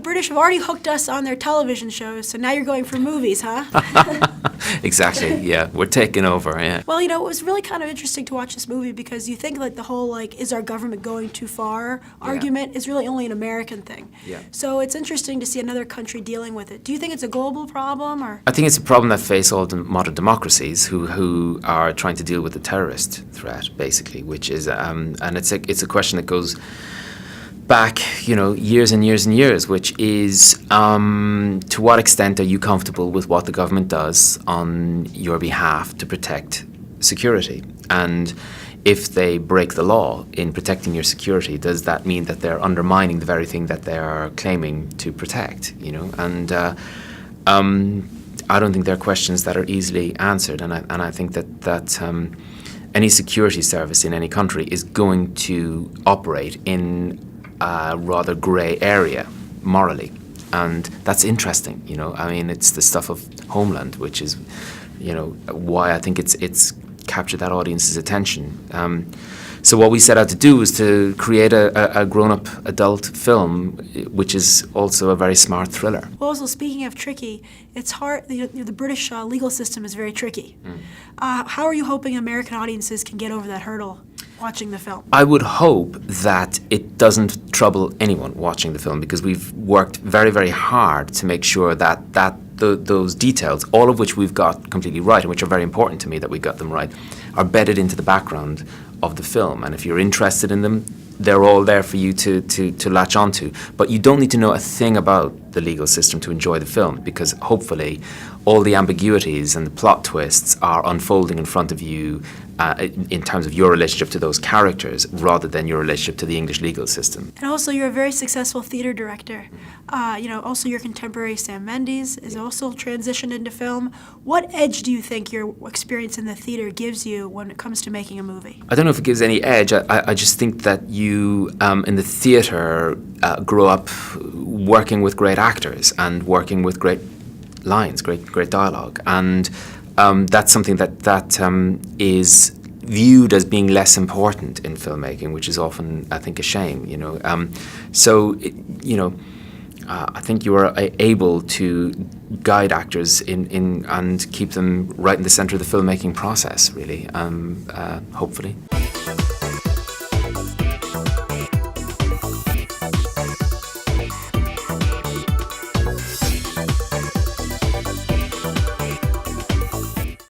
British have already hooked us on their television shows, so now you're going for movies, huh? Exactly, yeah. We're taking over, yeah. Well, you know, it was really kind of interesting to watch this movie because you think like the whole like, is our government going too far argument is really only an American thing. Yeah. So it's interesting to see another country dealing with it. Do you think it's a global problem or? I think it's a problem that face all the modern democracies who are trying to deal with the terrorist threat, basically, which is, and it's a question that goes back, you know, years and years and years, which is to what extent are you comfortable with what the government does on your behalf to protect security? And if they break the law in protecting your security, does that mean that they're undermining the very thing that they're claiming to protect, you know? And I don't think they're questions that are easily answered, and I think that any security service in any country is going to operate in a rather grey area morally, and that's interesting. You know, I mean, it's the stuff of Homeland, which is, you know, why I think it's captured that audience's attention. So what we set out to do was to create a grown-up adult film, which is also a very smart thriller. Well, also speaking of tricky, it's hard. The British legal system is very tricky. How are you hoping American audiences can get over that hurdle watching the film? I would hope that it doesn't trouble anyone watching the film, because we've worked very, very hard to make sure that those details, all of which we've got completely right and which are very important to me that we got them right, are bedded into the background of the film. And if you're interested in them, they're all there for you to latch onto. But you don't need to know a thing about the legal system to enjoy the film, because hopefully all the ambiguities and the plot twists are unfolding in front of you in terms of your relationship to those characters rather than your relationship to the English legal system. And also, you're a very successful theater director. You know, also your contemporary Sam Mendes is also transitioned into film. What edge do you think your experience in the theater gives you when it comes to making a movie? I don't know if it gives any edge. I just think that you, in the theater, grow up working with great actors and working with great lines, great dialogue, and that's something that is viewed as being less important in filmmaking, which is often, I think, a shame. You know, I think you are able to guide actors in and keep them right in the center of the filmmaking process. Really, hopefully.